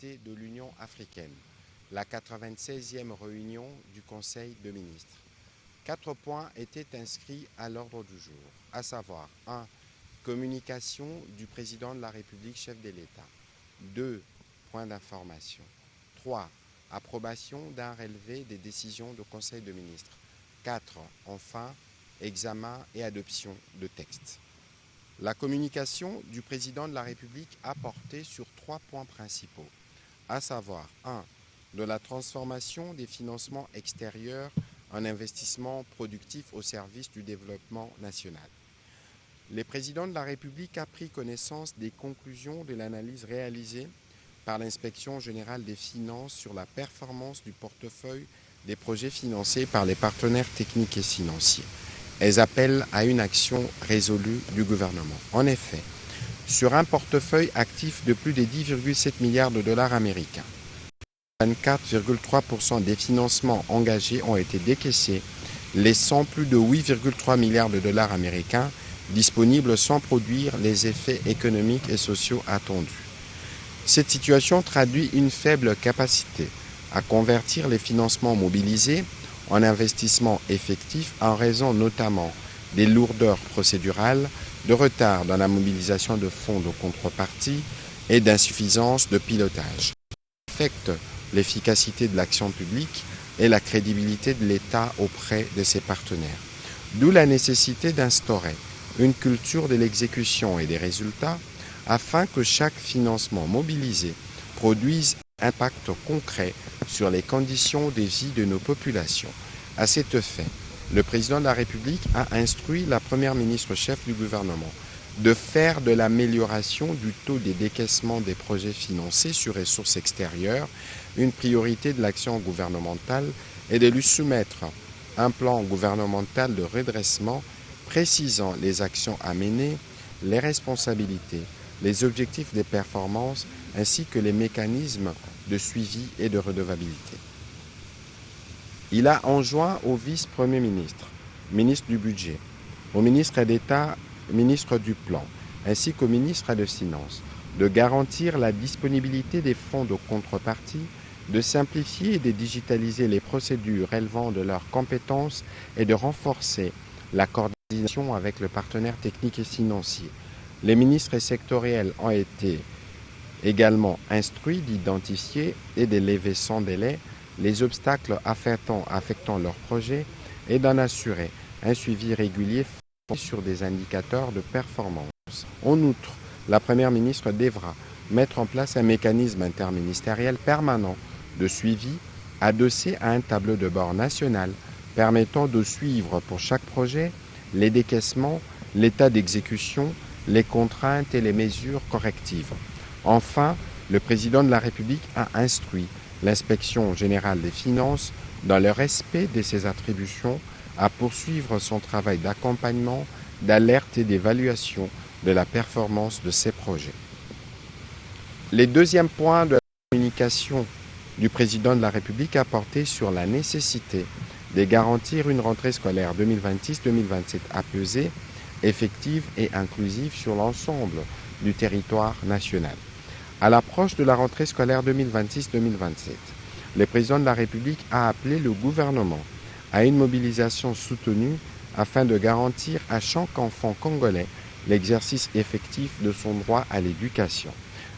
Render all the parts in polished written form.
de l'Union africaine, la 96e réunion du Conseil de ministres. 4 points étaient inscrits à l'ordre du jour, à savoir 1. Communication du président de la République, chef de l'État. 2. Points d'information. 3. Approbation d'un relevé des décisions du Conseil de ministres. 4. Enfin, examen et adoption de textes. La communication du président de la République a porté sur 3 points principaux, à savoir 1. De la transformation des financements extérieurs en investissements productifs au service du développement national. Le président de la République a pris connaissance des conclusions de l'analyse réalisée par l'Inspection générale des finances sur la performance du portefeuille des projets financés par les partenaires techniques et financiers. Elles appellent à une action résolue du gouvernement. En effet, sur un portefeuille actif de plus de 10,7 milliards de dollars américains, 24,3% des financements engagés ont été décaissés, laissant plus de 8,3 milliards de dollars américains disponibles sans produire les effets économiques et sociaux attendus. Cette situation traduit une faible capacité à convertir les financements mobilisés en investissements effectifs en raison notamment des lourdeurs procédurales, de retard dans la mobilisation de fonds de contrepartie et d'insuffisance de pilotage. Affecte l'efficacité de l'action publique et la crédibilité de l'État auprès de ses partenaires. D'où la nécessité d'instaurer une culture de l'exécution et des résultats afin que chaque financement mobilisé produise un impact concret sur les conditions de vie de nos populations. À cet effet, le président de la République a instruit la première ministre chef du gouvernement de faire de l'amélioration du taux de décaissement des projets financés sur ressources extérieures une priorité de l'action gouvernementale et de lui soumettre un plan gouvernemental de redressement précisant les actions à mener, les responsabilités, les objectifs des performances ainsi que les mécanismes de suivi et de redevabilité. Il a enjoint au vice-premier ministre, ministre du Budget, au ministre d'État, ministre du Plan, ainsi qu'au ministre des Finances, de garantir la disponibilité des fonds de contrepartie, de simplifier et de digitaliser les procédures relevant de leurs compétences et de renforcer la coordination avec le partenaire technique et financier. Les ministres sectoriels ont été également instruits d'identifier et de lever sans délai les obstacles affectant leurs projets et d'en assurer un suivi régulier sur des indicateurs de performance. En outre, la Première ministre devra mettre en place un mécanisme interministériel permanent de suivi adossé à un tableau de bord national permettant de suivre pour chaque projet les décaissements, l'état d'exécution, les contraintes et les mesures correctives. Enfin, le président de la République a instruit l'Inspection générale des finances, dans le respect de ses attributions, à poursuivre son travail d'accompagnement, d'alerte et d'évaluation de la performance de ces projets. Le deuxième point de la communication du président de la République a porté sur la nécessité de garantir une rentrée scolaire 2026-2027 apaisée, effective et inclusive sur l'ensemble du territoire national. À l'approche de la rentrée scolaire 2026-2027, le président de la République a appelé le gouvernement à une mobilisation soutenue afin de garantir à chaque enfant congolais l'exercice effectif de son droit à l'éducation.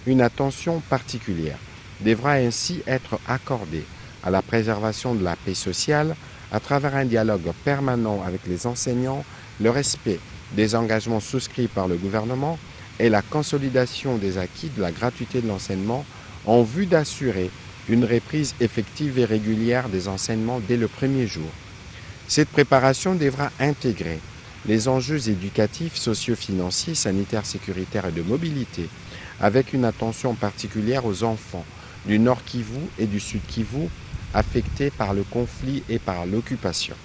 Une attention particulière devra ainsi être accordée à la préservation de la paix sociale à travers un dialogue permanent avec les enseignants, le respect des engagements souscrits par le gouvernement et la consolidation des acquis de la gratuité de l'enseignement en vue d'assurer une reprise effective et régulière des enseignements dès le premier jour. Cette préparation devra intégrer les enjeux éducatifs, socio-financiers, sanitaires, sécuritaires et de mobilité, avec une attention particulière aux enfants du Nord Kivu et du Sud Kivu affectés par le conflit et par l'occupation.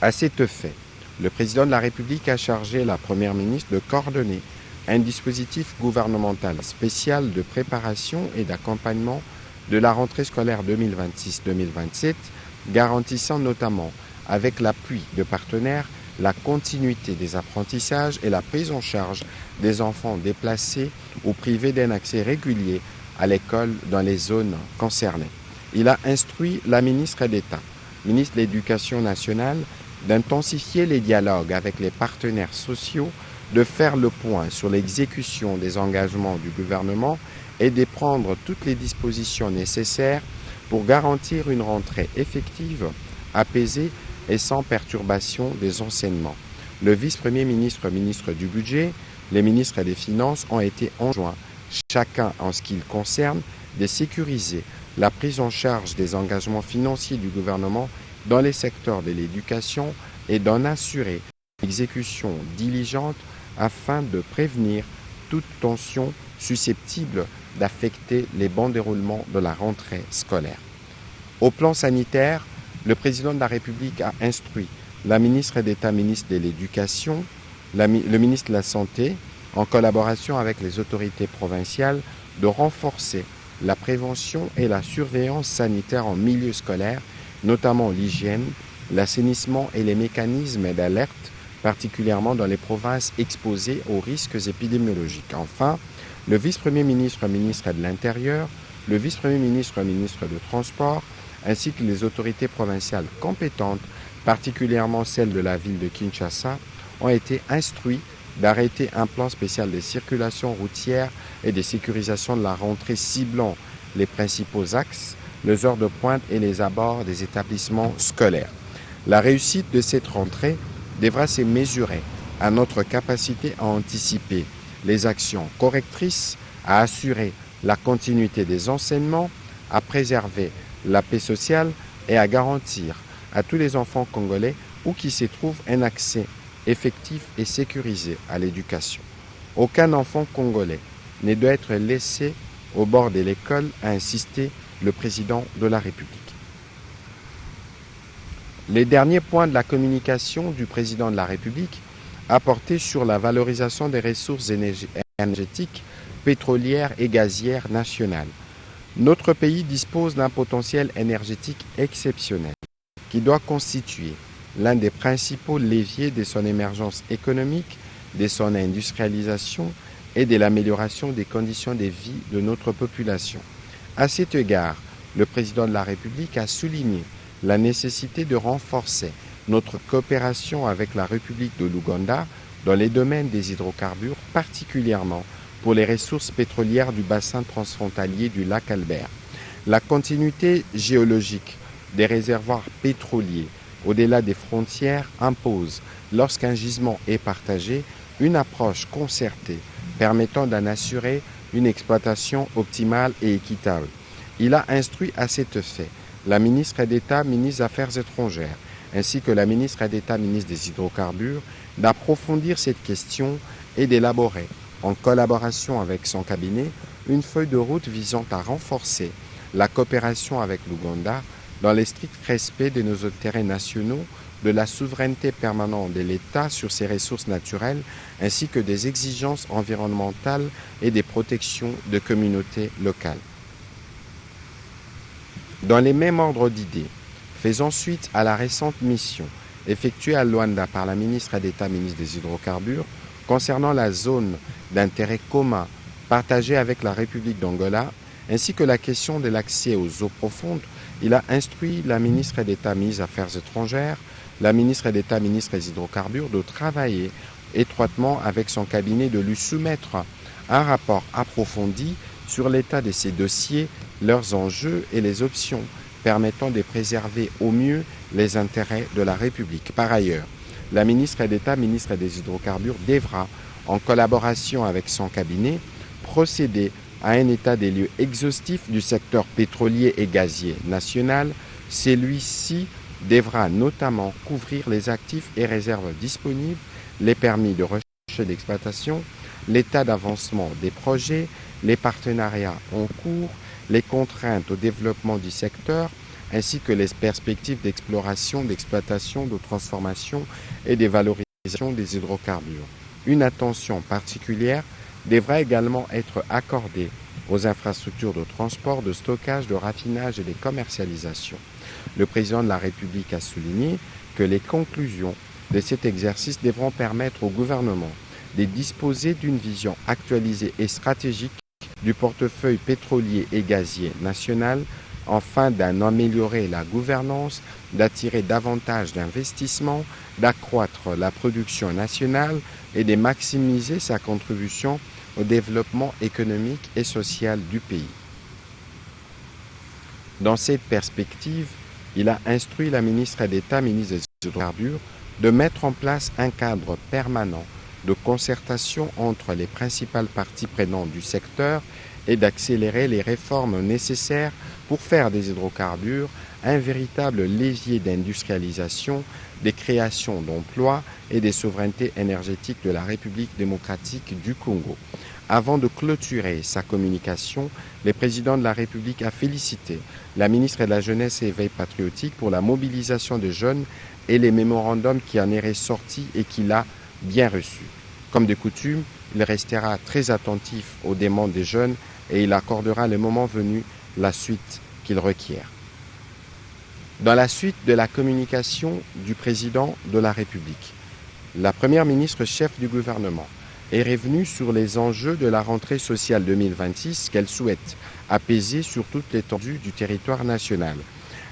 À cet effet, le président de la République a chargé la Première ministre de coordonner un dispositif gouvernemental spécial de préparation et d'accompagnement de la rentrée scolaire 2026-2027, garantissant notamment, avec l'appui de partenaires, la continuité des apprentissages et la prise en charge des enfants déplacés ou privés d'un accès régulier à l'école dans les zones concernées. Il a instruit la ministre d'État, ministre de l'Éducation nationale, d'intensifier les dialogues avec les partenaires sociaux, de faire le point sur l'exécution des engagements du gouvernement et de prendre toutes les dispositions nécessaires pour garantir une rentrée effective, apaisée et sans perturbation des enseignements. Le vice-premier ministre, ministre du Budget, les ministres des Finances ont été enjoints, chacun en ce qui le concerne, de sécuriser la prise en charge des engagements financiers du gouvernement dans les secteurs de l'éducation et d'en assurer l'exécution diligente afin de prévenir toute tension susceptible d'affecter les bons déroulements de la rentrée scolaire. Au plan sanitaire, le président de la République a instruit la ministre d'État, ministre de l'Éducation, le ministre de la Santé, en collaboration avec les autorités provinciales, de renforcer la prévention et la surveillance sanitaire en milieu scolaire, notamment l'hygiène, l'assainissement et les mécanismes d'alerte, particulièrement dans les provinces exposées aux risques épidémiologiques. Enfin, le vice-premier ministre, ministre de l'Intérieur, le vice-premier ministre, ministre de Transport, ainsi que les autorités provinciales compétentes, particulièrement celles de la ville de Kinshasa, ont été instruits d'arrêter un plan spécial de circulation routière et de sécurisation de la rentrée ciblant les principaux axes, les heures de pointe et les abords des établissements scolaires. La réussite de cette rentrée devra se mesurer à notre capacité à anticiper les actions correctrices, à assurer la continuité des enseignements, à préserver la paix sociale et à garantir à tous les enfants congolais où qu'ils se trouvent un accès effectif et sécurisé à l'éducation. Aucun enfant congolais ne doit être laissé au bord de l'école, a insisté le président de la République. Les derniers points de la communication du président de la République a porté sur la valorisation des ressources énergétiques, pétrolières et gazières nationales. Notre pays dispose d'un potentiel énergétique exceptionnel qui doit constituer l'un des principaux leviers de son émergence économique, de son industrialisation et de l'amélioration des conditions de vie de notre population. À cet égard, le président de la République a souligné la nécessité de renforcer notre coopération avec la République de l'Ouganda dans les domaines des hydrocarbures, particulièrement pour les ressources pétrolières du bassin transfrontalier du lac Albert. La continuité géologique des réservoirs pétroliers au-delà des frontières impose, lorsqu'un gisement est partagé, une approche concertée permettant d'en assurer une exploitation optimale et équitable. Il a instruit à cet effet la ministre d'État, ministre des Affaires étrangères, ainsi que la ministre d'État, ministre des Hydrocarbures, d'approfondir cette question et d'élaborer, en collaboration avec son cabinet, une feuille de route visant à renforcer la coopération avec l'Ouganda dans le strict respect de nos intérêts nationaux, de la souveraineté permanente de l'État sur ses ressources naturelles, ainsi que des exigences environnementales et des protections de communautés locales. Dans les mêmes ordres d'idées, faisant suite à la récente mission effectuée à Luanda par la ministre d'État, ministre des Hydrocarbures, concernant la zone d'intérêt commun partagée avec la République d'Angola, ainsi que la question de l'accès aux eaux profondes, il a instruit la ministre d'État, ministre des Affaires étrangères, la ministre d'État, ministre des Hydrocarbures, de travailler étroitement avec son cabinet, de lui soumettre un rapport approfondi sur l'état de ces dossiers, leurs enjeux et les options permettant de préserver au mieux les intérêts de la République. Par ailleurs, la ministre d'État, ministre des Hydrocarbures, devra, en collaboration avec son cabinet, procéder à un état des lieux exhaustif du secteur pétrolier et gazier national. Celui-ci devra notamment couvrir les actifs et réserves disponibles, les permis de recherche et d'exploitation, l'état d'avancement des projets, les partenariats en cours, les contraintes au développement du secteur, ainsi que les perspectives d'exploration, d'exploitation, de transformation et de valorisation des hydrocarbures. Une attention particulière devra également être accordée aux infrastructures de transport, de stockage, de raffinage et de commercialisation. Le président de la République a souligné que les conclusions de cet exercice devront permettre au gouvernement de disposer d'une vision actualisée et stratégique du portefeuille pétrolier et gazier national, afin d'en améliorer la gouvernance, d'attirer davantage d'investissements, d'accroître la production nationale et de maximiser sa contribution au développement économique et social du pays. Dans cette perspective, il a instruit la ministre d'État, ministre des Hydrocarbures, de mettre en place un cadre permanent de concertation entre les principales parties prenantes du secteur et d'accélérer les réformes nécessaires pour faire des hydrocarbures un véritable levier d'industrialisation, des créations d'emplois et des souverainetés énergétiques de la République démocratique du Congo. Avant de clôturer sa communication, le président de la République a félicité la ministre de la Jeunesse et Éveil patriotique pour la mobilisation des jeunes et les mémorandums qui en est ressorti et qu'il a bien reçus. Comme de coutume, il restera très attentif aux demandes des jeunes et il accordera le moment venu la suite qu'ils requièrent. Dans la suite de la communication du président de la République, la première ministre chef du gouvernement est revenue sur les enjeux de la rentrée sociale 2026 qu'elle souhaite apaiser sur toute l'étendue du territoire national.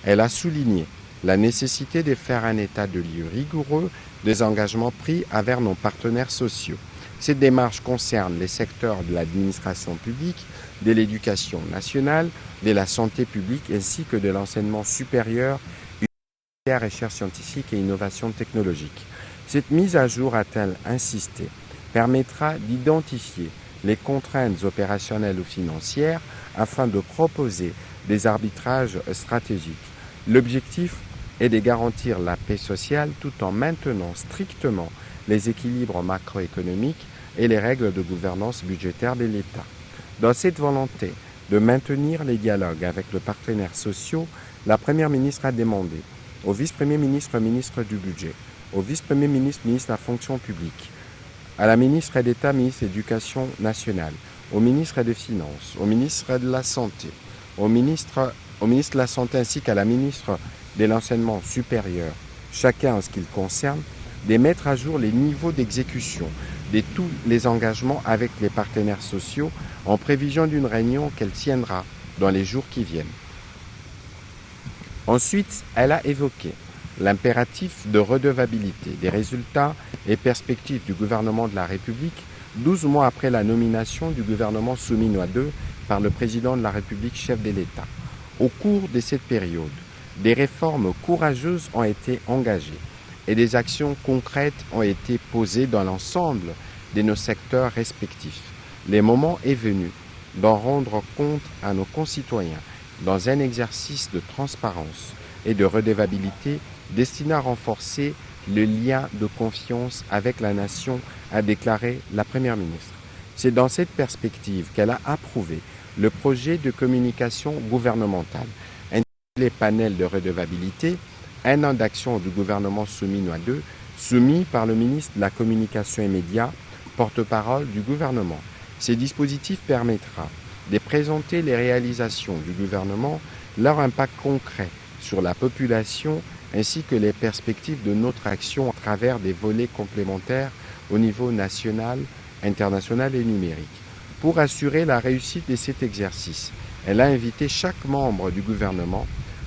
Elle a souligné la nécessité de faire un état de lieu rigoureux des engagements pris envers nos partenaires sociaux. Cette démarche concerne les secteurs de l'administration publique, de l'éducation nationale, de la santé publique ainsi que de l'enseignement supérieur, recherche scientifique et innovation technologique. Cette mise à jour, a-t-elle insisté, permettra d'identifier les contraintes opérationnelles ou financières afin de proposer des arbitrages stratégiques. L'objectif est de garantir la paix sociale tout en maintenant strictement les équilibres macroéconomiques et les règles de gouvernance budgétaire de l'État. Dans cette volonté de maintenir les dialogues avec les partenaires sociaux, la Première ministre a demandé au vice-premier ministre, ministre du Budget, au vice-premier ministre, ministre de la Fonction publique, à la ministre d'État, ministre de l'Éducation nationale, au ministre des Finances, au ministre de la Santé, au ministre de la Santé ainsi qu'à la ministre de l'Enseignement supérieur, chacun en ce qui le concerne, de mettre à jour les niveaux d'exécution de tous les engagements avec les partenaires sociaux en prévision d'une réunion qu'elle tiendra dans les jours qui viennent. Ensuite, elle a évoqué l'impératif de redevabilité des résultats et perspectives du gouvernement de la République 12 mois après la nomination du gouvernement Souminois II par le président de la République chef de l'État. Au cours de cette période, des réformes courageuses ont été engagées et des actions concrètes ont été posées dans l'ensemble de nos secteurs respectifs. Le moment est venu d'en rendre compte à nos concitoyens dans un exercice de transparence et de redevabilité destiné à renforcer le lien de confiance avec la nation, a déclaré la Première ministre. C'est dans cette perspective qu'elle a approuvé le projet de communication gouvernementale intitulé Panel de redevabilité, un an d'action du gouvernement Souminois II, soumis par le ministre de la Communication et Médias, porte-parole du gouvernement. Ce dispositif permettra de présenter les réalisations du gouvernement, leur impact concret sur la population ainsi que les perspectives de notre action à travers des volets complémentaires au niveau national, international et numérique. Pour assurer la réussite de cet exercice, elle a invité chaque membre du gouvernement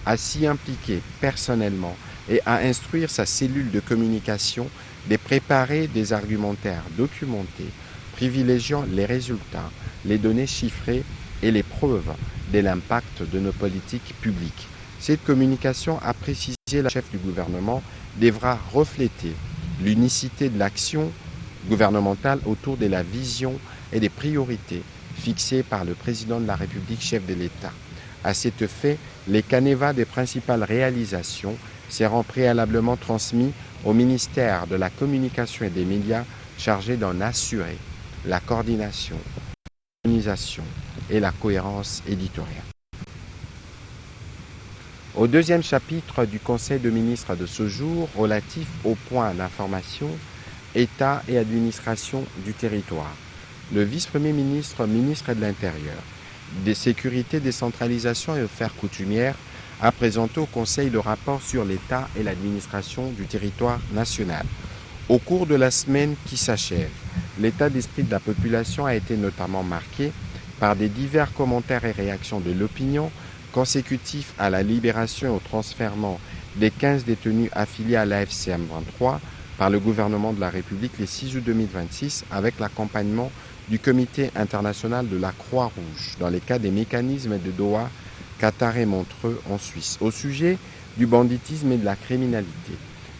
à s'y impliquer personnellement et à instruire sa cellule de communication de préparer des argumentaires documentés, privilégiant les résultats, les données chiffrées et les preuves de l'impact de nos politiques publiques. Cette communication, a précisé la chef du gouvernement, devra refléter l'unicité de l'action gouvernementale autour de la vision et des priorités fixées par le président de la République, chef de l'État. À cet effet, les canevas des principales réalisations seront préalablement transmis au ministère de la Communication et des Médias chargé d'en assurer la coordination, l'organisation et la cohérence éditoriale. Au deuxième chapitre du Conseil de ministres de ce jour, relatif au point d'information, État et administration du territoire, le vice-premier ministre, ministre de l'Intérieur, des sécurités, décentralisation et affaires coutumières, a présenté au Conseil le rapport sur l'État et l'administration du territoire national. Au cours de la semaine qui s'achève, l'état d'esprit de la population a été notamment marqué par des divers commentaires et réactions de l'opinion consécutifs à la libération et au transfèrement des 15 détenus affiliés à l'AFC M23 par le gouvernement de la République le 6 août 2026 avec l'accompagnement du Comité international de la Croix-Rouge dans les cas des mécanismes de Doha, Qatar et Montreux en Suisse. Au sujet du banditisme et de la criminalité,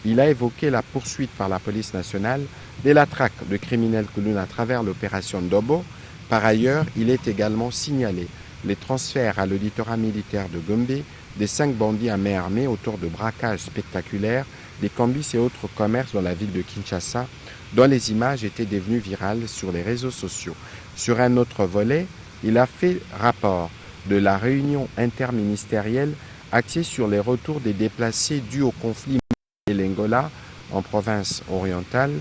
il a évoqué la poursuite par la police nationale de la traque de criminels clowns à travers l'opération Dobo. Par ailleurs, il est également signalé les transferts à l'auditorat militaire de Gombe des 5 bandits à main armée autour de braquages spectaculaires des cambis et autres commerces dans la ville de Kinshasa, dont les images étaient devenues virales sur les réseaux sociaux. Sur un autre volet, il a fait rapport de la réunion interministérielle axée sur les retours des déplacés dus au conflit de l'Angola en province orientale,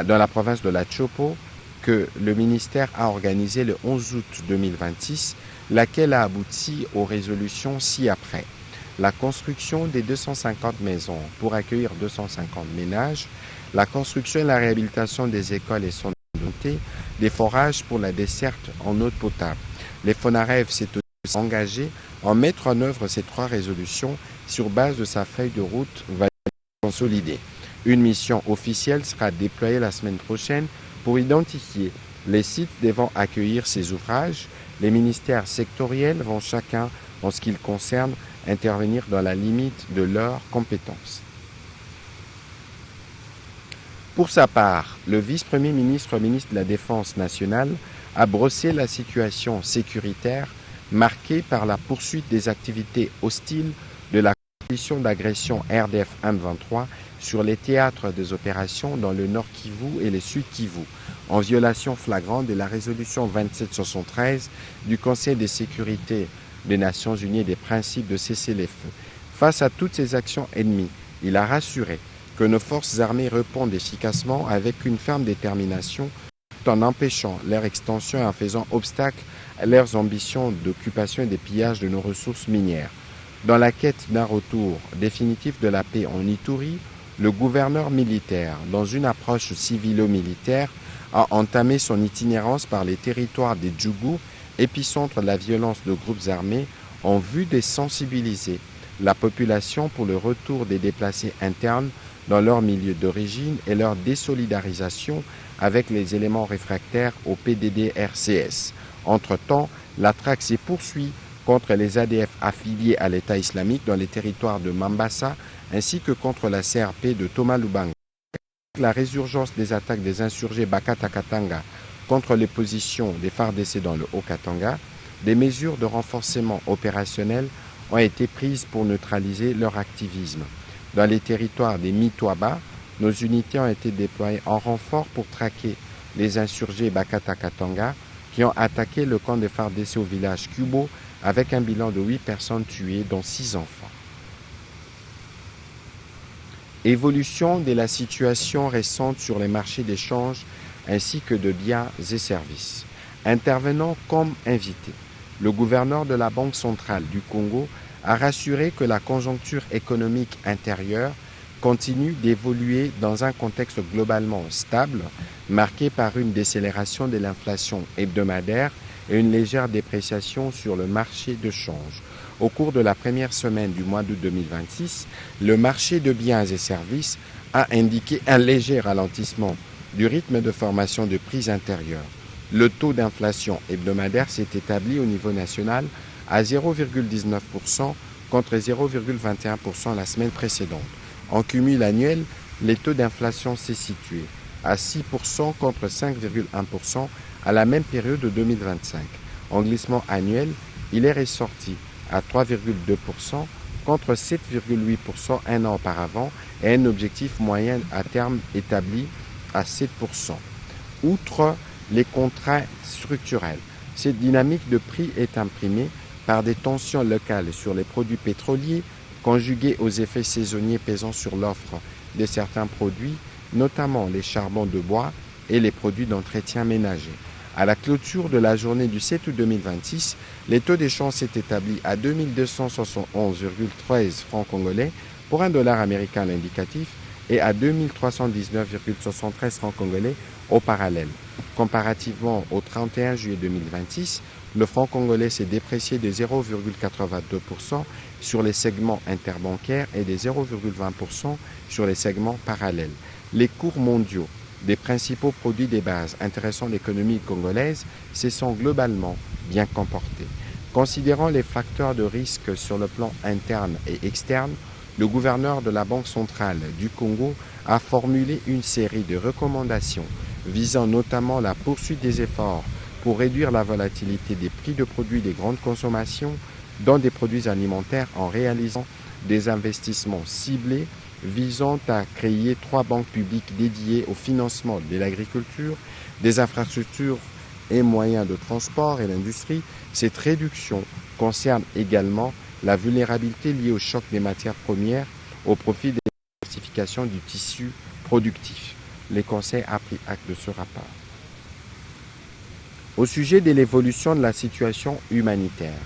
dans la province de la Chopo, que le ministère a organisé le 11 août 2026, laquelle a abouti aux résolutions ci-après. La construction des 250 maisons pour accueillir 250 ménages, la construction et la réhabilitation des écoles et son montée, des forages pour la desserte en eau potable. Les FONAREV s'est aussi engagé en mettre en œuvre ces 3 résolutions sur base de sa feuille de route consolidée. Une mission officielle sera déployée la semaine prochaine pour identifier les sites devant accueillir ces ouvrages. Les ministères sectoriels vont chacun, en ce qui le concerne, intervenir dans la limite de leurs compétences. Pour sa part, le vice-premier ministre, ministre de la Défense nationale, a brossé la situation sécuritaire marquée par la poursuite des activités hostiles de la coalition d'agression RDF M23 sur les théâtres des opérations dans le Nord Kivu et le Sud Kivu, en violation flagrante de la résolution 2773 du Conseil de sécurité des Nations Unies et des principes de cessez-le-feu. Face à toutes ces actions ennemies, il a rassuré que nos forces armées répondent efficacement avec une ferme détermination tout en empêchant leur extension et en faisant obstacle à leurs ambitions d'occupation et de pillage de nos ressources minières. Dans la quête d'un retour définitif de la paix en Ituri, le gouverneur militaire, dans une approche civilo-militaire, a entamé son itinérance par les territoires des Djougou, épicentre de la violence de groupes armés, en vue de sensibiliser la population pour le retour des déplacés internes dans leur milieu d'origine et leur désolidarisation avec les éléments réfractaires au PDD-RCS. Entre-temps, la traque se poursuit contre les ADF affiliés à l'État islamique dans les territoires de Mambasa ainsi que contre la CRP de Thomas Lubanga. La résurgence des attaques des insurgés Bakata Katanga contre les positions des FARDC dans le Haut-Katanga, des mesures de renforcement opérationnel ont été prises pour neutraliser leur activisme. Dans les territoires des Mitwaba, nos unités ont été déployées en renfort pour traquer les insurgés Bakata Katanga qui ont attaqué le camp des FARDC au village Kubo avec un bilan de 8 personnes tuées, dont 6 enfants. Évolution de la situation récente sur les marchés d'échange ainsi que de biens et services. Intervenant comme invité, le gouverneur de la Banque centrale du Congo a rassuré que la conjoncture économique intérieure continue d'évoluer dans un contexte globalement stable, marqué par une décélération de l'inflation hebdomadaire et une légère dépréciation sur le marché de change. Au cours de la première semaine du mois d'août 2026, le marché de biens et services a indiqué un léger ralentissement du rythme de formation de prix intérieurs. Le taux d'inflation hebdomadaire s'est établi au niveau national à 0,19% contre 0,21% la semaine précédente. En cumul annuel, les taux d'inflation s'est situé à 6% contre 5,1% à la même période de 2025. En glissement annuel, il est ressorti à 3,2% contre 7,8% un an auparavant et un objectif moyen à terme établi à 7%. Outre les contraintes structurelles, cette dynamique de prix est imprimée par des tensions locales sur les produits pétroliers conjuguées aux effets saisonniers pesant sur l'offre de certains produits, notamment les charbons de bois et les produits d'entretien ménager. À la clôture de la journée du 7 août 2026, les taux d'échange s'est établi à 2271,13 francs congolais pour $1 américain à l'indicatif et à 2319,73 francs congolais au parallèle. Comparativement au 31 juillet 2026, le franc congolais s'est déprécié de 0,82% sur les segments interbancaires et de 0,20% sur les segments parallèles. Les cours mondiaux des principaux produits des bases intéressant l'économie congolaise se sont globalement bien comportés. Considérant les facteurs de risque sur le plan interne et externe, le gouverneur de la Banque centrale du Congo a formulé une série de recommandations visant notamment la poursuite des efforts pour réduire la volatilité des prix de produits de grande consommation dans des produits alimentaires en réalisant des investissements ciblés visant à créer 3 banques publiques dédiées au financement de l'agriculture, des infrastructures et moyens de transport et l'industrie. Cette réduction concerne également la vulnérabilité liée au choc des matières premières au profit de la diversification du tissu productif. Les conseils a pris acte de ce rapport. Au sujet de l'évolution de la situation humanitaire,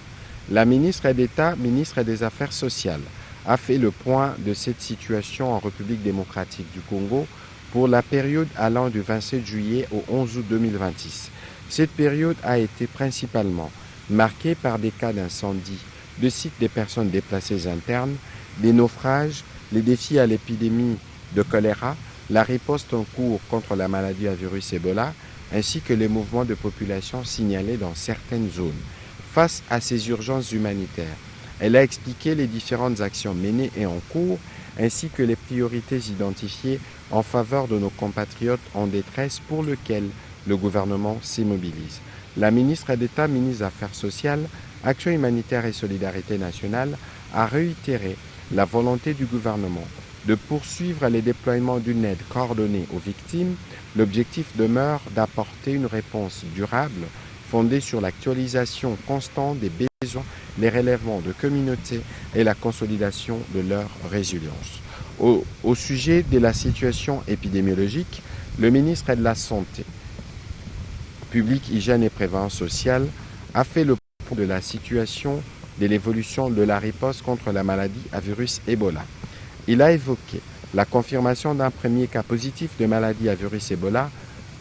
la ministre d'État, ministre des Affaires sociales, a fait le point de cette situation en République démocratique du Congo pour la période allant du 27 juillet au 11 août 2026. Cette période a été principalement marquée par des cas d'incendie, de sites des personnes déplacées internes, des naufrages, les défis à l'épidémie de choléra, la riposte en cours contre la maladie à virus Ebola, ainsi que les mouvements de population signalés dans certaines zones. Face à ces urgences humanitaires, elle a expliqué les différentes actions menées et en cours, ainsi que les priorités identifiées en faveur de nos compatriotes en détresse pour lesquelles le gouvernement s'immobilise. La ministre d'État, ministre des Affaires sociales, Action humanitaire et solidarité nationale, a réitéré la volonté du gouvernement de poursuivre les déploiements d'une aide coordonnée aux victimes. L'objectif demeure d'apporter une réponse durable fondée sur l'actualisation constante des besoins, les relèvements de communautés et la consolidation de leur résilience. Au sujet de la situation épidémiologique, le ministre de la Santé publique, Hygiène et Prévention sociale a fait le point de la situation de l'évolution de la riposte contre la maladie à virus Ebola. Il a évoqué la confirmation d'un premier cas positif de maladie à virus Ebola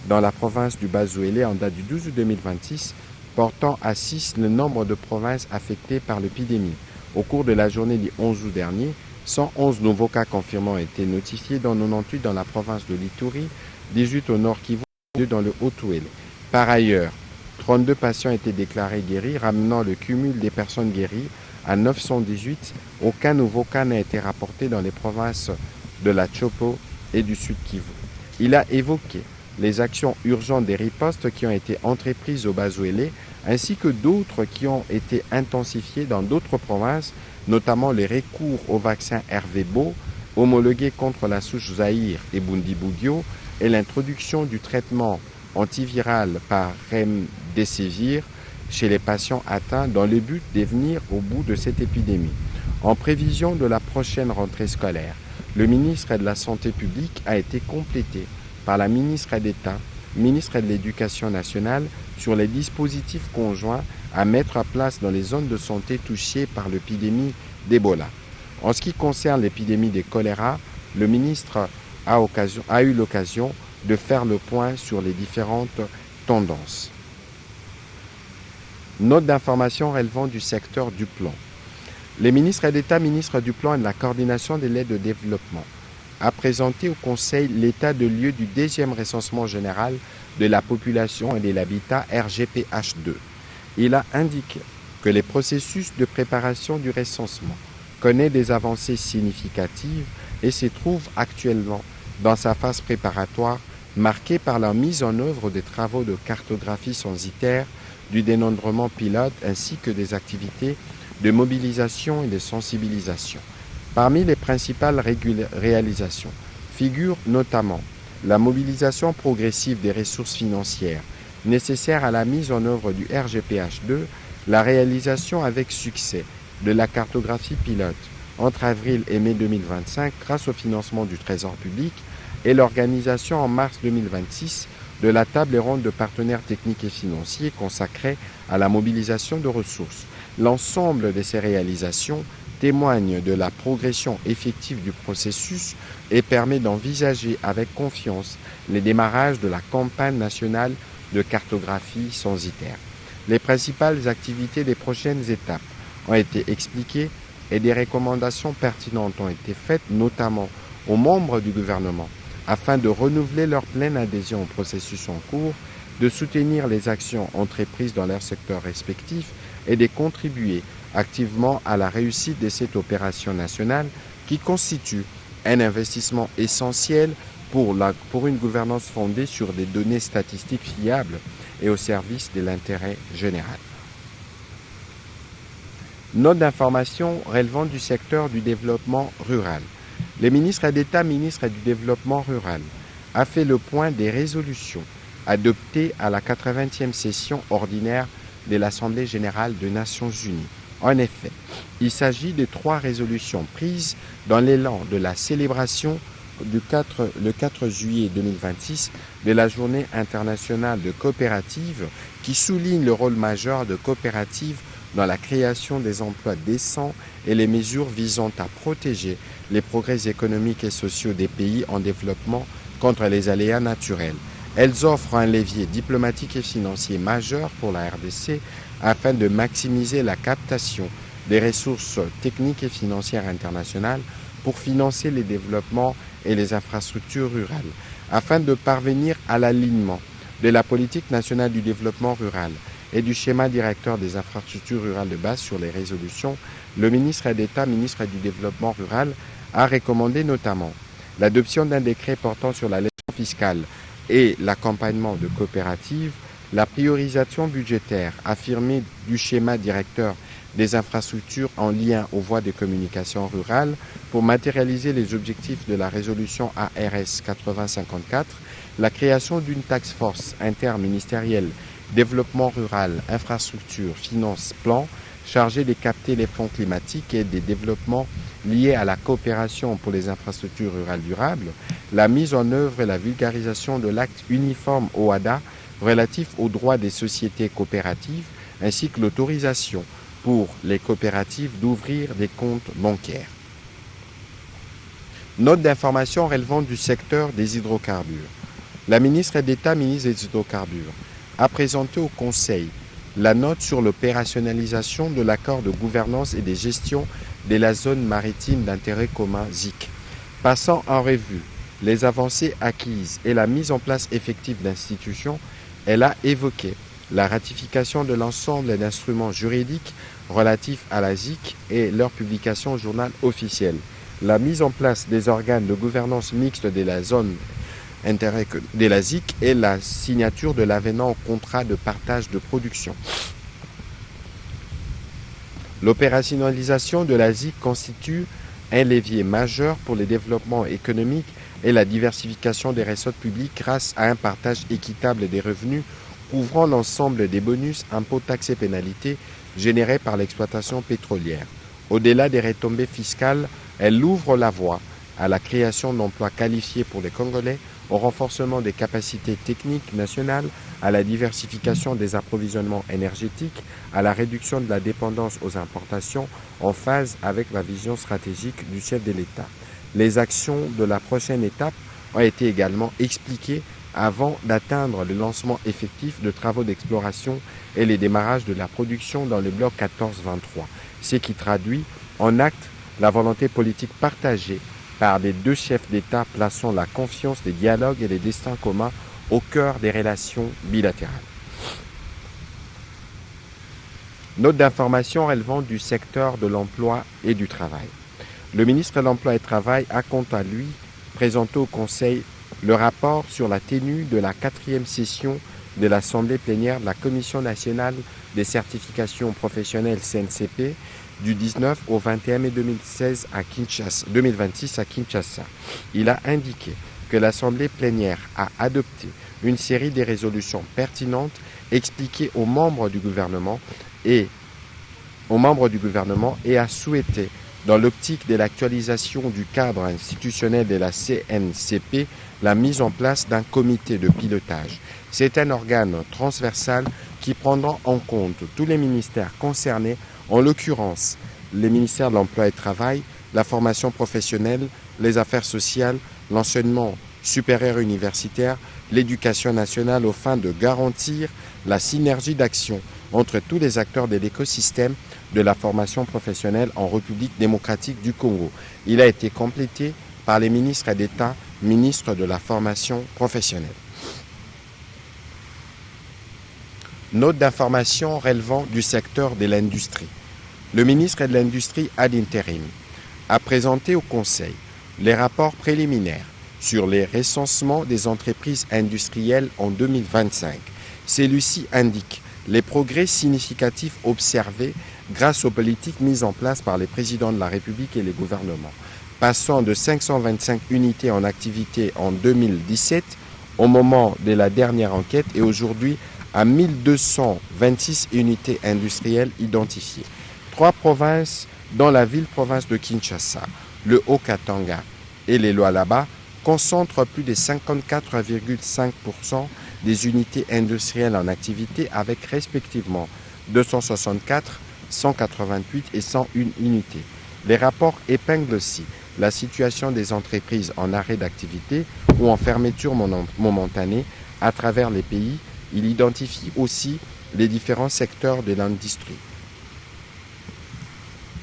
dans la province du Bas-Ouélé en date du 12 août 2026, portant à 6 le nombre de provinces affectées par l'épidémie. Au cours de la journée du 11 août dernier, 111 nouveaux cas confirmés ont été notifiés, dont 98 dans la province de l'Ituri, 18 au Nord Kivu et 2 dans le Haut-Ouélé. Par ailleurs, 32 patients ont été déclarés guéris, ramenant le cumul des personnes guéries à 918. Aucun nouveau cas n'a été rapporté dans les provinces de la Chopo et du Sud Kivu. Il a évoqué les actions urgentes des ripostes qui ont été entreprises au Bas-Ouélé, ainsi que d'autres qui ont été intensifiées dans d'autres provinces, notamment les recours au vaccin RVBO, homologué contre la souche Zaïre et Bundibugyo, et l'introduction du traitement antiviral par Remdesivir chez les patients atteints dans le but de venir au bout de cette épidémie. En prévision de la prochaine rentrée scolaire, le ministre de la Santé publique a été complété par la ministre d'État, ministre de l'Éducation nationale, sur les dispositifs conjoints à mettre en place dans les zones de santé touchées par l'épidémie d'Ebola. En ce qui concerne l'épidémie de choléra, le ministre a eu l'occasion de faire le point sur les différentes tendances. Note d'information relevant du secteur du plan. Le ministre d'État, ministre du Plan et de la Coordination de l'aide au développement, a présenté au Conseil l'état de lieu du 2e recensement général de la population et de l'habitat RGPH2. Il a indiqué que le processus de préparation du recensement connaît des avancées significatives et se trouve actuellement dans sa phase préparatoire marquée par la mise en œuvre des travaux de cartographie censitaire, du dénombrement pilote ainsi que des activités de mobilisation et de sensibilisation. Parmi les principales réalisations figurent notamment la mobilisation progressive des ressources financières nécessaires à la mise en œuvre du RGPH2, la réalisation avec succès de la cartographie pilote entre avril et mai 2025 grâce au financement du Trésor public et l'organisation en mars 2026 de la table ronde de partenaires techniques et financiers consacrée à la mobilisation de ressources. L'ensemble de ces réalisations témoigne de la progression effective du processus et permet d'envisager avec confiance le démarrage de la campagne nationale de cartographie censitaire. Les principales activités des prochaines étapes ont été expliquées et des recommandations pertinentes ont été faites, notamment aux membres du gouvernement, afin de renouveler leur pleine adhésion au processus en cours, de soutenir les actions entreprises dans leurs secteurs respectifs et de contribuer activement à la réussite de cette opération nationale qui constitue un investissement essentiel pour une gouvernance fondée sur des données statistiques fiables et au service de l'intérêt général. Note d'information relevant du secteur du développement rural. Le ministre d'État, ministre du Développement rural, a fait le point des résolutions adoptées à la 80e session ordinaire de l'Assemblée générale des Nations unies. En effet, il s'agit de 3 résolutions prises dans l'élan de la célébration le 4 juillet 2026 de la Journée internationale de coopérative qui souligne le rôle majeur de coopératives dans la création des emplois décents et les mesures visant à protéger les progrès économiques et sociaux des pays en développement contre les aléas naturels. Elles offrent un levier diplomatique et financier majeur pour la RDC afin de maximiser la captation des ressources techniques et financières internationales pour financer les développements et les infrastructures rurales. Afin de parvenir à l'alignement de la politique nationale du développement rural et du schéma directeur des infrastructures rurales de base sur les résolutions, le ministre d'État, ministre du Développement rural, a recommandé notamment l'adoption d'un décret portant sur la gestion fiscale et l'accompagnement de coopératives, la priorisation budgétaire affirmée du schéma directeur des infrastructures en lien aux voies de communication rurales pour matérialiser les objectifs de la résolution ARS 8054, la création d'une task force interministérielle développement rural, infrastructure, finances, plan, chargée de capter les fonds climatiques et des développements liés à la coopération pour les infrastructures rurales durables, la mise en œuvre et la vulgarisation de l'acte uniforme OHADA relatif aux droits des sociétés coopératives, ainsi que l'autorisation pour les coopératives d'ouvrir des comptes bancaires. Note d'information relevant du secteur des hydrocarbures. La ministre d'État, ministre des hydrocarbures, a présenté au Conseil la note sur l'opérationnalisation de l'accord de gouvernance et de gestion de la zone maritime d'intérêt commun ZIC. Passant en revue les avancées acquises et la mise en place effective d'institutions, elle a évoqué la ratification de l'ensemble d'instruments juridiques relatifs à la ZIC et leur publication au journal officiel, la mise en place des organes de gouvernance mixte de la zone intérêt de la ZIC et la signature de l'avenant au contrat de partage de production. L'opérationnalisation de la ZIC constitue un levier majeur pour le développement économique et la diversification des ressources publiques grâce à un partage équitable des revenus couvrant l'ensemble des bonus, impôts, taxes et pénalités générés par l'exploitation pétrolière. Au-delà des retombées fiscales, elle ouvre la voie à la création d'emplois qualifiés pour les Congolais, au renforcement des capacités techniques nationales, à la diversification des approvisionnements énergétiques, à la réduction de la dépendance aux importations, en phase avec la vision stratégique du chef de l'État. Les actions de la prochaine étape ont été également expliquées avant d'atteindre le lancement effectif de travaux d'exploration et le démarrage de la production dans le bloc 14-23, ce qui traduit en acte la volonté politique partagée par les 2 chefs d'État plaçant la confiance, les dialogues et les destins communs au cœur des relations bilatérales. Note d'information relevant du secteur de l'emploi et du travail. Le ministre de l'Emploi et du Travail a quant à lui présenté au Conseil le rapport sur la tenue de la 4e session de l'Assemblée plénière de la Commission nationale des certifications professionnelles CNCP du 19 au 21 mai 2026 à Kinshasa. Il a indiqué que l'Assemblée plénière a adopté une série de résolutions pertinentes expliquées aux membres du gouvernement et a souhaité, dans l'optique de l'actualisation du cadre institutionnel de la CNCP, la mise en place d'un comité de pilotage. C'est un organe transversal qui prendra en compte tous les ministères concernés, en l'occurrence les ministères de l'Emploi et du Travail, la formation professionnelle, les affaires sociales, l'enseignement supérieur universitaire, l'éducation nationale aux fins de garantir la synergie d'action entre tous les acteurs de l'écosystème de la formation professionnelle en République démocratique du Congo. Il a été complété par les ministres d'État, ministres de la formation professionnelle. Note d'information relevant du secteur de l'industrie. Le ministre de l'Industrie ad interim a présenté au Conseil les rapports préliminaires sur les recensements des entreprises industrielles en 2025. Celui-ci indique les progrès significatifs observés grâce aux politiques mises en place par les présidents de la République et les gouvernements, passant de 525 unités en activité en 2017 au moment de la dernière enquête et aujourd'hui à 1226 unités industrielles identifiées. 3 provinces, dont la ville-province de Kinshasa, le Haut-Katanga et les Lualaba, concentrent plus de 54,5% des unités industrielles en activité avec respectivement 264, 188 et 101 unités. Les rapports épinglent aussi la situation des entreprises en arrêt d'activité ou en fermeture momentanée à travers les pays. Il identifie aussi les différents secteurs de l'industrie.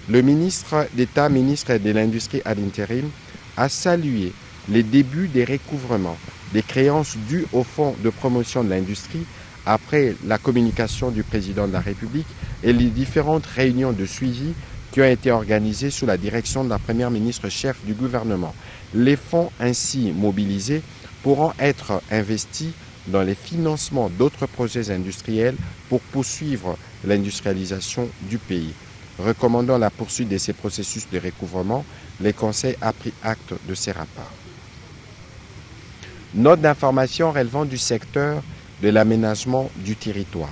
Le ministre d'État, ministre de l'Industrie ad interim, a salué les débuts des recouvrements des créances dues au Fonds de promotion de l'industrie après la communication du président de la République et les différentes réunions de suivi qui ont été organisées sous la direction de la première ministre chef du gouvernement. Les fonds ainsi mobilisés pourront être investis dans les financements d'autres projets industriels pour poursuivre l'industrialisation du pays. Recommandant la poursuite de ces processus de recouvrement, le Conseil a pris acte de ces rapports. Note d'information relevant du secteur de l'aménagement du territoire.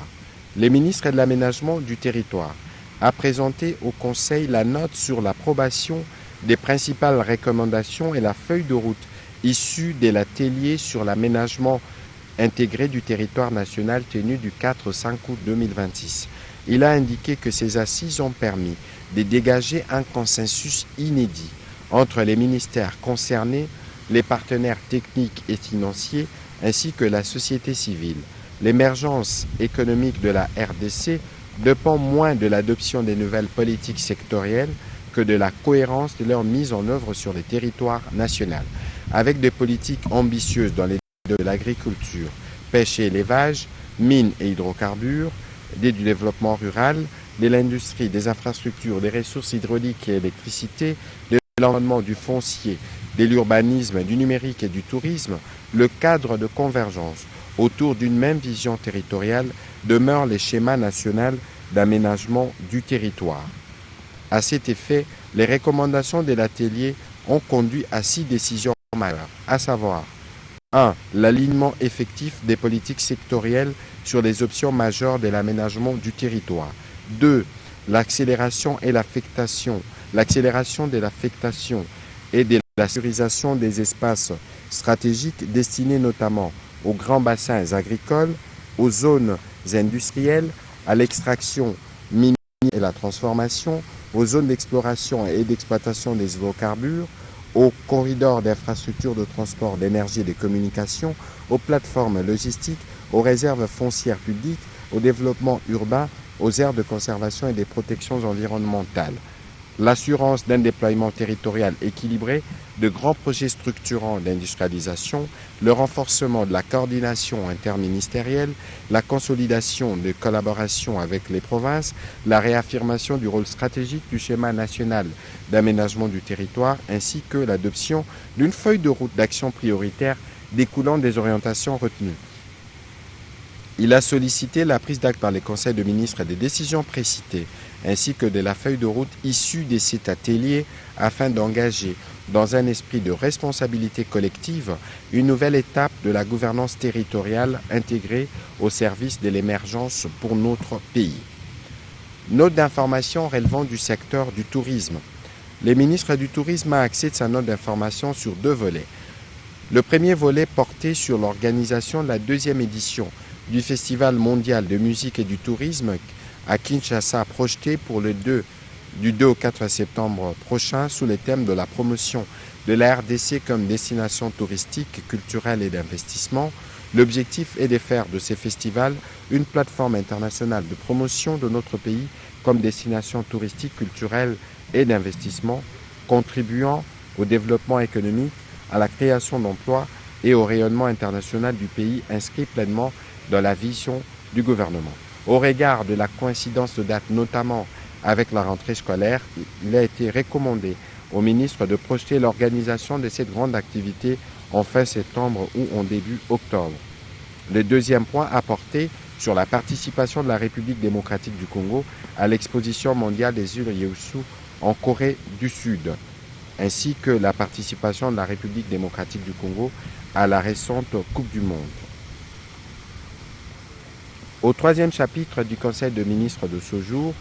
Le ministre de l'aménagement du territoire a présenté au Conseil la note sur l'approbation des principales recommandations et la feuille de route issue de l'atelier sur l'aménagement intégré du territoire national tenu du 4 au 5 août 2026. Il a indiqué que ces assises ont permis de dégager un consensus inédit entre les ministères concernés, les partenaires techniques et financiers, ainsi que la société civile. L'émergence économique de la RDC dépend moins de l'adoption des nouvelles politiques sectorielles que de la cohérence de leur mise en œuvre sur les territoires nationaux. Avec des politiques ambitieuses dans les domaines de l'agriculture, pêche et élevage, mines et hydrocarbures, du développement rural, de l'industrie, des infrastructures, des ressources hydrauliques et électricité, de l'environnement, du foncier, de l'urbanisme, du numérique et du tourisme, le cadre de convergence autour d'une même vision territoriale demeure les schémas nationaux d'aménagement du territoire. À cet effet, les recommandations de l'atelier ont conduit à 6 décisions majeures, à savoir 1. L'alignement effectif des politiques sectorielles sur les options majeures de l'aménagement du territoire. 2. L'accélération de l'affectation et de la sécurisation des espaces stratégiques destinés notamment aux grands bassins agricoles, aux zones industrielles, à l'extraction minière et la transformation, aux zones d'exploration et d'exploitation des hydrocarbures, aux corridors d'infrastructures de transport, d'énergie et de communication, aux plateformes logistiques, aux réserves foncières publiques, au développement urbain, aux aires de conservation et des protections environnementales. L'assurance d'un déploiement territorial équilibré, de grands projets structurants d'industrialisation, le renforcement de la coordination interministérielle, la consolidation de collaboration avec les provinces, la réaffirmation du rôle stratégique du schéma national d'aménagement du territoire, ainsi que l'adoption d'une feuille de route d'action prioritaire découlant des orientations retenues. Il a sollicité la prise d'acte par les conseils de ministres des décisions précitées, ainsi que de la feuille de route issue de cet atelier afin d'engager, dans un esprit de responsabilité collective, une nouvelle étape de la gouvernance territoriale intégrée au service de l'émergence pour notre pays. Note d'information relevant du secteur du tourisme. Le ministre du Tourisme a axé sa note d'information sur 2 volets. Le premier volet portait sur l'organisation de la 2e édition du Festival mondial de musique et du tourisme à Kinshasa, projeté pour du 2 au 4 septembre prochain sous le thème de la promotion de la RDC comme destination touristique, culturelle et d'investissement. L'objectif est de faire de ces festivals une plateforme internationale de promotion de notre pays comme destination touristique, culturelle et d'investissement, contribuant au développement économique, à la création d'emplois et au rayonnement international du pays inscrit pleinement dans la vision du gouvernement. Au regard de la coïncidence de date, notamment avec la rentrée scolaire, il a été recommandé au ministre de projeter l'organisation de cette grande activité en fin septembre ou en début octobre. Le deuxième point a porté sur la participation de la République démocratique du Congo à l'exposition mondiale des îles Yeosu en Corée du Sud, ainsi que la participation de la République démocratique du Congo à la récente Coupe du Monde. Au troisième chapitre du Conseil de ministres de ce jour,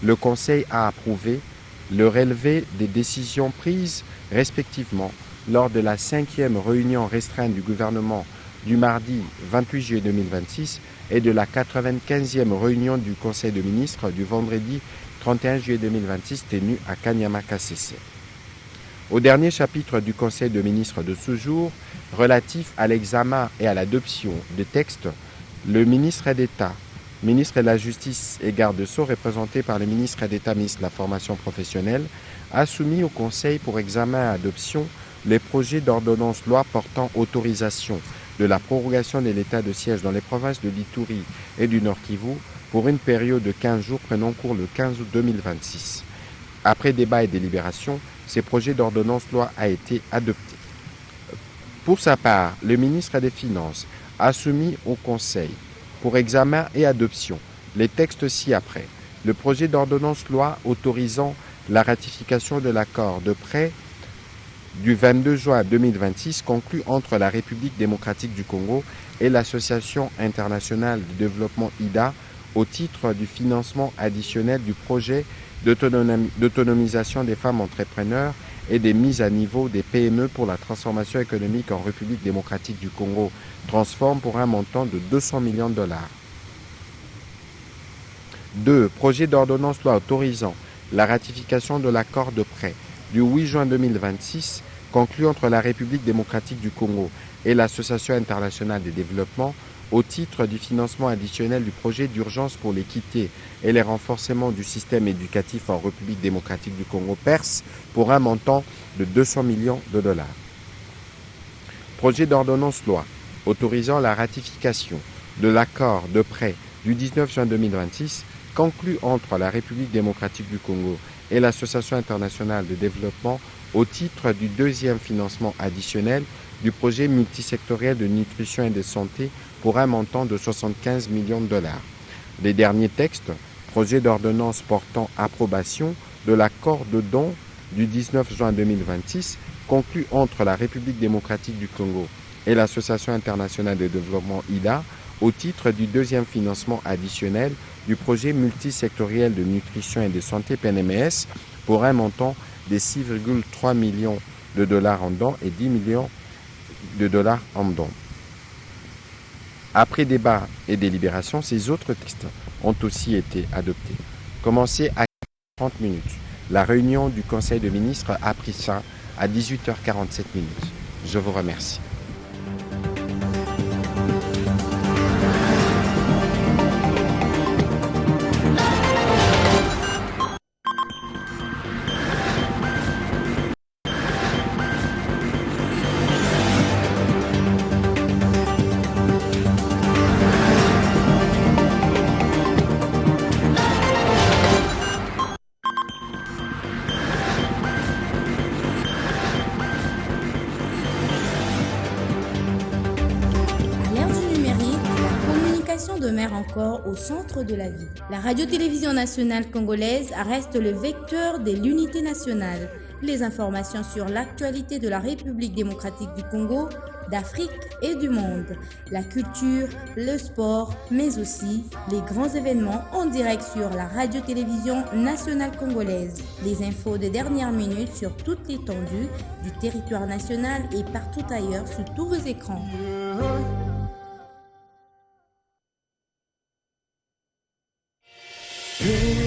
le Conseil a approuvé le relevé des décisions prises respectivement lors de la 5e réunion restreinte du gouvernement du mardi 28 juillet 2026 et de la 95e réunion du Conseil de ministres du vendredi 31 juillet 2026 tenue à Kanyama Kasese. Au dernier chapitre du Conseil de ministres de ce jour, relatif à l'examen et à l'adoption des textes, le ministre d'État, ministre de la Justice et garde-sceaux, représenté par le ministre d'État, ministre de la Formation professionnelle, a soumis au Conseil pour examen et adoption les projets d'ordonnance loi portant autorisation de la prorogation de l'état de siège dans les provinces de l'Ituri et du Nord Kivu pour une période de 15 jours prenant cours le 15 août 2026. Après débat et délibération, ces projets d'ordonnance loi a été adopté. Pour sa part, le ministre des Finances a soumis au Conseil pour examen et adoption les textes ci-après. Le projet d'ordonnance loi autorisant la ratification de l'accord de prêt du 22 juin 2026 conclu entre la République démocratique du Congo et l'Association internationale de développement IDA au titre du financement additionnel du projet d'autonomisation des femmes entrepreneurs et des mises à niveau des PME pour la transformation économique en République démocratique du Congo, Transform, pour un montant de 200 millions de dollars. 2. Projet d'ordonnance loi autorisant la ratification de l'accord de prêt du 8 juin 2026 conclu entre la République démocratique du Congo et l'Association internationale de développement au titre du financement additionnel du projet d'urgence pour l'équité et le renforcement du système éducatif en République démocratique du Congo, PERS, pour un montant de 200 millions de dollars. Projet d'ordonnance loi autorisant la ratification de l'accord de prêt du 19 juin 2026 conclu entre la République démocratique du Congo et l'Association internationale de développement au titre du deuxième financement additionnel du projet multisectoriel de nutrition et de santé pour un montant de 75 millions de dollars. Les derniers textes, projet d'ordonnance portant approbation de l'accord de don du 19 juin 2026 conclu entre la République démocratique du Congo et l'Association internationale de développement IDA au titre du deuxième financement additionnel du projet multisectoriel de nutrition et de santé PNMS pour un montant de 6,3 millions de dollars en dons et 10 millions de dollars en dons. Après débat et délibération, ces autres textes ont aussi été adoptés. Commencé à 30 minutes, la réunion du Conseil de ministres a pris fin à 18h47 minutes. Je vous remercie. Demeure encore au centre de la vie. La radio-télévision nationale congolaise reste le vecteur de l'unité nationale. Les informations sur l'actualité de la République démocratique du Congo, d'Afrique et du monde, la culture, le sport, mais aussi les grands événements en direct sur la radio-télévision nationale congolaise. Les infos de dernière minute sur toute l'étendue du territoire national et partout ailleurs sur tous vos écrans. Yeah.